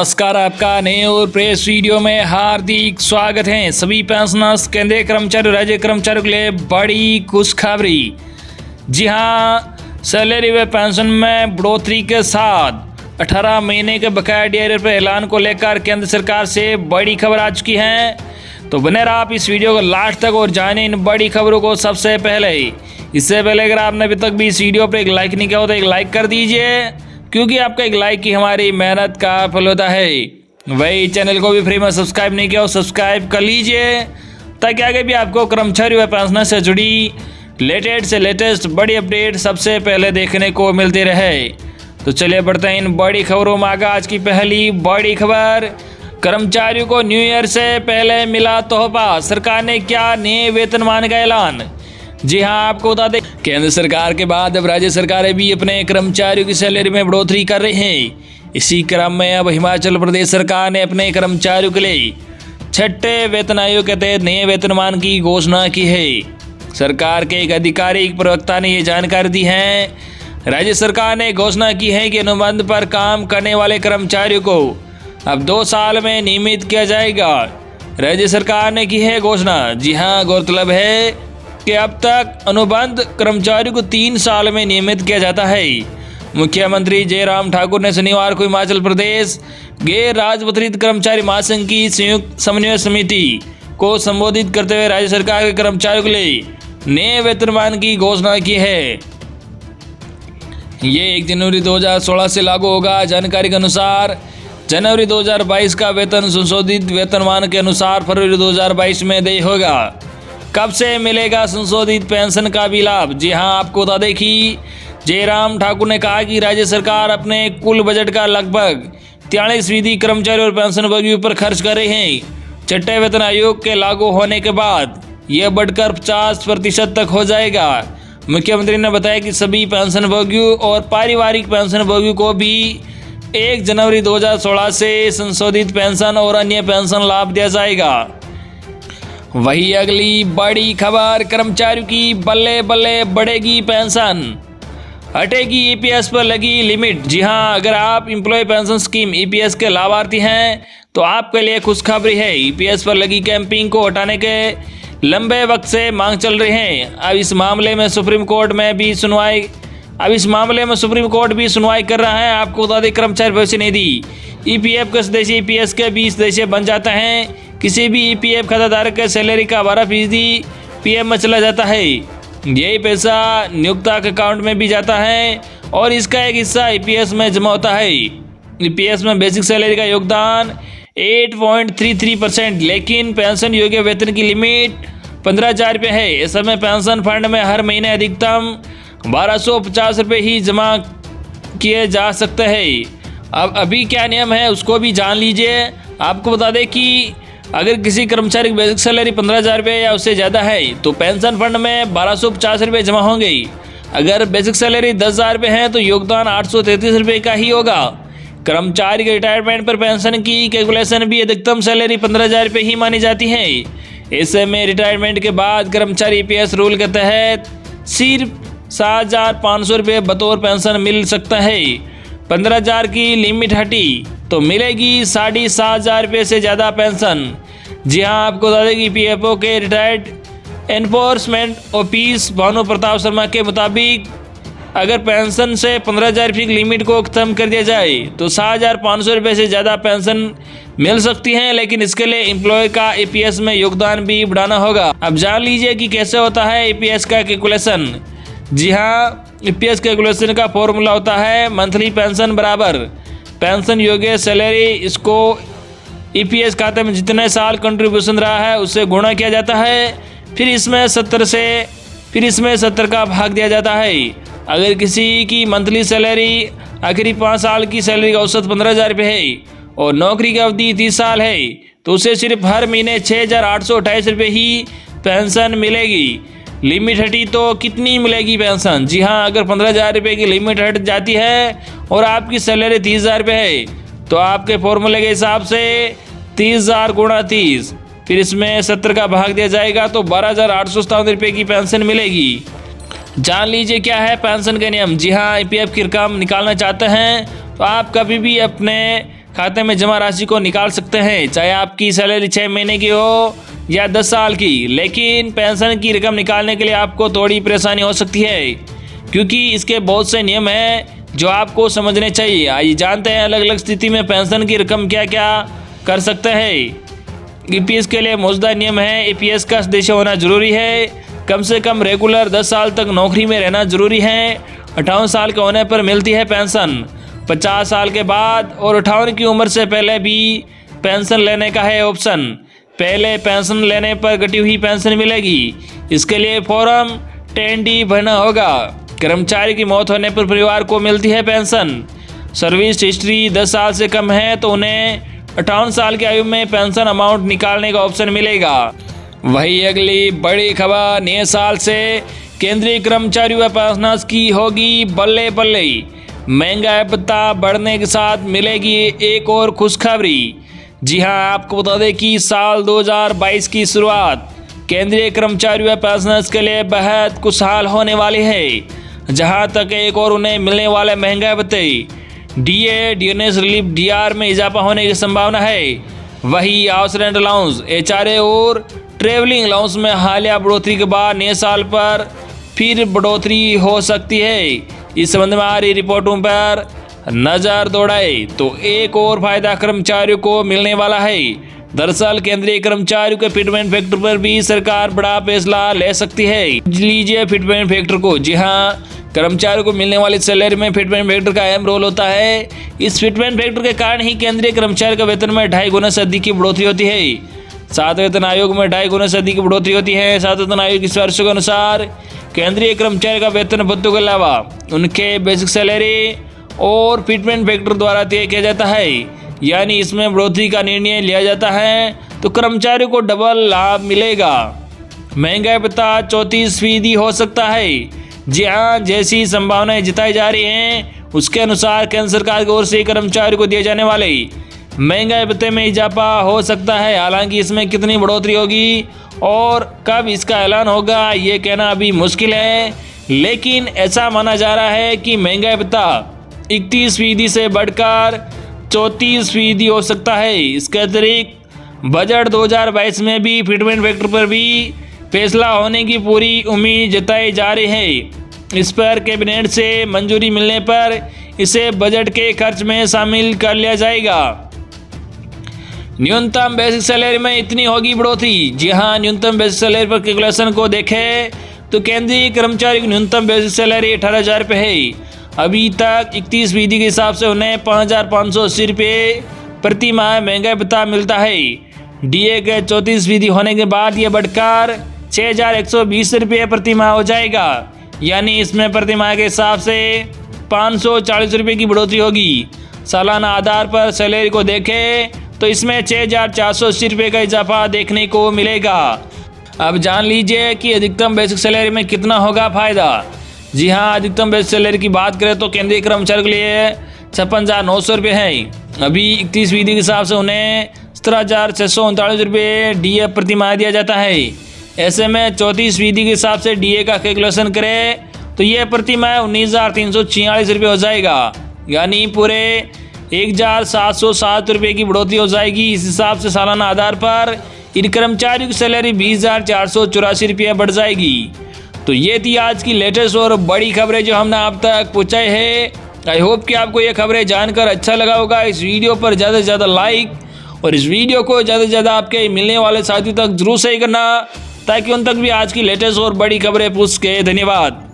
नमस्कार, आपका नए और प्रेस वीडियो में हार्दिक स्वागत है। सभी पेंशनर्स, केंद्रीय कर्मचारी, राज्य कर्मचारियों के लिए बड़ी खुशखबरी। जी हाँ, सैलरी व पेंशन में बढ़ोतरी के साथ 18 महीने के बकाया DRA पर ऐलान को लेकर केंद्र सरकार से बड़ी खबर आ चुकी है। तो बने रहा आप इस वीडियो को लास्ट तक और जाने इन बड़ी खबरों को सबसे पहले। इससे पहले अगर आपने अभी तक भी इस वीडियो पर एक लाइक नहीं किया हो तो एक लाइक कर दीजिए, क्योंकि आपका एक लाइक ही हमारी मेहनत का फल होता है। वही चैनल को भी फ्री में सब्सक्राइब नहीं किया हो, सब्सक्राइब कर लीजिए, ताकि आगे भी आपको कर्मचारी व पेंशनर से जुड़ी लेटेस्ट बड़ी अपडेट सबसे पहले देखने को मिलती रहे। तो चलिए बढ़ते हैं इन बड़ी खबरों में आगे। आज की पहली बड़ी खबर, कर्मचारियों को न्यू ईयर से पहले मिला तोहफा, सरकार ने किया नए वेतनमान का ऐलान। जी हाँ, आपको बता दें, केंद्र सरकार के बाद अब राज्य सरकारें भी अपने कर्मचारियों की सैलरी में बढ़ोतरी कर रही हैं। इसी क्रम में अब हिमाचल प्रदेश सरकार ने अपने कर्मचारियों के लिए छठे वेतन आयोग के तहत नए वेतनमान की घोषणा की है। सरकार के एक आधिकारिक प्रवक्ता ने ये जानकारी दी है। राज्य सरकार ने घोषणा की है कि अनुबंध पर काम करने वाले कर्मचारियों को अब 2 साल में नियमित किया जाएगा। राज्य सरकार ने की है घोषणा। जी हाँ, गौरतलब है कि अब तक अनुबंध कर्मचारियों को 3 साल में नियमित किया जाता है। मुख्यमंत्री जयराम ठाकुर ने शनिवार को हिमाचल प्रदेश गैर राजपत्रित कर्मचारी महासंघ की संयुक्त समन्वय समिति को संबोधित करते हुए राज्य सरकार के कर्मचारियों के लिए नए वेतनमान की घोषणा की है। ये 1 जनवरी 2016 से लागू होगा। जानकारी के अनुसार जनवरी 2022 का वेतन संशोधित वेतनमान के अनुसार फरवरी 2022 में देय होगा। कब से मिलेगा संशोधित पेंशन का भी लाभ? जी हां, आपको बता दें कि जयराम ठाकुर ने कहा कि राज्य सरकार अपने कुल बजट का लगभग 43% कर्मचारी और पेंशन भोगियों पर खर्च कर रहे हैं। छठे वेतन आयोग के लागू होने के बाद यह बढ़कर 50% तक हो जाएगा। मुख्यमंत्री ने बताया कि सभी पेंशन भोगियों और पारिवारिक पेंशन भोगियों को भी 1 जनवरी 2016 से संशोधित पेंशन और अन्य पेंशन लाभ दिया जाएगा। वही अगली बड़ी खबर, कर्मचारियों की बल्ले बल्ले बढ़ेगी पेंशन, हटेगी EPS पर लगी लिमिट। जी हां, अगर आप एम्प्लॉय पेंशन स्कीम EPS के लाभार्थी हैं तो आपके लिए खुशखबरी है। EPS पर लगी कैंपिंग को हटाने के लंबे वक्त से मांग चल रही है। अब इस मामले में सुप्रीम कोर्ट भी सुनवाई कर रहा है। आपको बता दें, कर्मचारी भविष्य निधि EPF के सदस्य EPS के 20 सदस्य बन जाता है। किसी भी EPF खाताधारक के सैलरी का 12% PM में चला जाता है। यही पैसा नियोक्ता के अकाउंट में भी जाता है और इसका एक हिस्सा EPS में जमा होता है। EPS में बेसिक सैलरी का योगदान 8.33%, लेकिन पेंशन योग्य वेतन की लिमिट 15,000 रुपये है। ऐसे में पेंशन फंड में हर महीने अधिकतम 1250 रुपये ही जमा किए जा सकते हैं। अब अभी क्या नियम है उसको भी जान लीजिए। आपको बता दें कि अगर किसी कर्मचारी की बेसिक सैलरी 15,000 रुपये या उससे ज़्यादा है तो पेंशन फंड में 1250 रुपये जमा होंगे। अगर बेसिक सैलरी 10,000 रुपये है तो योगदान 833 रुपये का ही होगा। कर्मचारी के रिटायरमेंट पर पेंशन की कैलकुलेशन भी अधिकतम सैलरी 15,000 रुपये ही मानी जाती है। ऐसे में रिटायरमेंट के बाद कर्मचारी EPS रूल के तहत सिर्फ 7,500 रुपये बतौर पेंशन मिल सकता है। 15,000 की लिमिट हटी तो मिलेगी 7,500 रुपये से ज़्यादा पेंशन। जी हाँ, आपको बता दें कि PFO के retired enforcement office Bhanu Pratap Sharma के मुताबिक अगर पेंशन से 15,000 रुपये की लिमिट को खत्म कर दिया जाए तो 7,500 रुपये से ज़्यादा पेंशन मिल सकती है, लेकिन इसके लिए एम्प्लॉय का EPS में योगदान भी बढ़ाना होगा। अब जान लीजिए कि कैसे होता है EPS का कैलकुलेशन। जी हाँ, EPS कैलकुलेशन का फॉर्मूला होता है मंथली पेंशन बराबर पेंशन योग्य सैलरी। इसको EPS खाते में जितने साल कंट्रीब्यूशन रहा है उससे गुणा किया जाता है, फिर इसमें 70 का भाग दिया जाता है। अगर किसी की मंथली सैलरी आखिरी 5 साल की सैलरी का औसत 15,000 रुपये है और नौकरी की अवधि 30 साल है तो उसे सिर्फ हर महीने 6,828 रुपये ही पेंशन मिलेगी। लिमिट हटी तो कितनी मिलेगी पेंशन? जी हाँ, अगर 15,000 रुपये की लिमिट हट जाती है और आपकी सैलरी 30,000 रुपये है तो आपके फॉर्मूले के हिसाब से 30,000 गुणा 30, फिर इसमें 70 का भाग दिया जाएगा तो 12,857 रुपये की पेंशन मिलेगी। जान लीजिए क्या है पेंशन के नियम। जी हाँ, EPF की रकम निकालना चाहते हैं तो आप कभी भी अपने खाते में जमा राशि को निकाल सकते हैं, चाहे आपकी सैलरी 6 महीने की हो या 10 साल की। लेकिन पेंशन की रकम निकालने के लिए आपको थोड़ी परेशानी हो सकती है, क्योंकि इसके बहुत से नियम हैं जो आपको समझने चाहिए। आइए जानते हैं अलग अलग स्थिति में पेंशन की रकम क्या क्या कर सकते हैं। ईपीएस के लिए मौजूदा नियम है। ईपीएस का सदस्य होना जरूरी है, कम से कम रेगुलर 10 साल तक नौकरी में रहना जरूरी है। 58 साल के होने पर मिलती है पेंशन। 50 साल के बाद और 58 की उम्र से पहले भी पेंशन लेने का है ऑप्शन। पहले पेंशन लेने पर कटी हुई पेंशन मिलेगी। इसके लिए फॉर्म 10D भरना होगा। कर्मचारी की मौत होने पर परिवार को मिलती है पेंशन। सर्विस हिस्ट्री 10 साल से कम है तो उन्हें 58 साल की आयु में पेंशन अमाउंट निकालने का ऑप्शन मिलेगा। वही अगली बड़ी खबर, नए साल से केंद्रीय कर्मचारी व पेंशनर्स की होगी बल्ले बल्ले। महंगाई भत्ता बढ़ने के साथ मिलेगी एक और खुशखबरी। जी हां, आपको बता दें कि साल 2022 की शुरुआत केंद्रीय कर्मचारी व पेंशनर्स के लिए बेहद खुशहाल होने वाली है। जहां तक एक और उन्हें मिलने वाले महंगाई भत्ते डीए, डीएनएस रिलीफ, डीआर में इजाफा होने की संभावना है। वही हाउस रेंट अलाउंस, एचआरए और ट्रेवलिंग अलाउंस में हालिया बढ़ोतरी के बाद नए साल पर फिर बढ़ोतरी हो सकती है। इस संबंध में आ रही रिपोर्टों पर नजर दौड़ाए तो एक और फायदा कर्मचारियों को मिलने वाला है। दरअसल केंद्रीय कर्मचारियों के फिटमेंट फैक्टर पर भी सरकार बड़ा फैसला ले सकती है। लीजिए फिटमेंट फैक्टर को। जी हाँ, कर्मचारियों को मिलने वाली सैलरी में फिटमेंट फैक्टर का अहम रोल होता है। इस फिटमेंट फैक्टर के कारण ही केंद्रीय कर्मचारी का वेतन में 2.5 गुना से अधिक की बढ़ोतरी होती है। सात वेतन आयोग में 2.5 गुना से अधिक की बढ़ोतरी होती है। सात वेतन आयोग की सिफारिशों के अनुसार केंद्रीय कर्मचारी का वेतन भत्तों के अलावा उनके बेसिक सैलरी और फिटमेंट फैक्टर द्वारा तय किया जाता है। यानी इसमें बढ़ोतरी का निर्णय लिया जाता है तो कर्मचारियों को डबल लाभ मिलेगा। महंगाई भत्ता 34% हो सकता है। जी हाँ, जैसी संभावनाएं जताई जा रही हैं उसके अनुसार केंद्र सरकार की ओर से कर्मचारियों को दिए जाने वाले महंगाई भत्ते में इजाफा हो सकता है। हालांकि इसमें कितनी बढ़ोतरी होगी और कब इसका ऐलान होगा ये कहना अभी मुश्किल है, लेकिन ऐसा माना जा रहा है कि महंगाई भत्ता 31% से बढ़कर 34% हो सकता है। इसके अतिरिक्त बजट 2022 में भी फिटमेंट फैक्टर पर भी फैसला होने की पूरी उम्मीद जताई जा रही है। इस पर कैबिनेट से मंजूरी मिलने पर इसे बजट के खर्च में शामिल कर लिया जाएगा। न्यूनतम बेसिक सैलरी में इतनी होगी बढ़ोतरी। जी हाँ, न्यूनतम बेसिक सैलरी पर कैलकुलेशन को देखें तो केंद्रीय कर्मचारी की न्यूनतम बेसिक सैलरी 18,000 रुपये है। अभी तक 31% के हिसाब से उन्हें 5,580 रुपये प्रति माह महंगाई भत्ता मिलता है। डीए के 34% होने के बाद ये बढ़कर 6,120 रुपये प्रति माह हो जाएगा। यानी इसमें प्रति माह के हिसाब से 540 रुपये की बढ़ोतरी होगी। सालाना आधार पर सैलरी को देखें तो इसमें 6,480 रुपये का इजाफा देखने को मिलेगा। अब जान लीजिए कि अधिकतम बेसिक सैलरी में कितना होगा फायदा। जी हाँ, अधिकतम बेसिक सैलरी की बात करें तो केंद्रीय कर्मचारी के लिए 56,900 रुपये है। अभी 31% के हिसाब से उन्हें 17,639 रुपये डीए प्रति माह दिया जाता है। ऐसे में 34% के हिसाब से डीए का कैलकुलेशन करें तो ये प्रति माह 19,346 रुपये हो जाएगा। यानी पूरे 1,707 रुपये की बढ़ोतरी हो जाएगी। इस हिसाब से सालाना आधार पर इन कर्मचारियों की सैलरी 20,484 रुपये बढ़ जाएगी। तो ये थी आज की लेटेस्ट और बड़ी खबरें जो हमने आप तक पहुँचाई है। आई होप कि आपको ये खबरें जानकर अच्छा लगा होगा। इस वीडियो पर ज़्यादा से ज़्यादा लाइक और इस वीडियो को ज़्यादा से ज़्यादा आपके मिलने वाले साथियों तक जरूर सही करना, ताकि उन तक भी आज की लेटेस्ट और बड़ी खबरें पहुँच सके। धन्यवाद।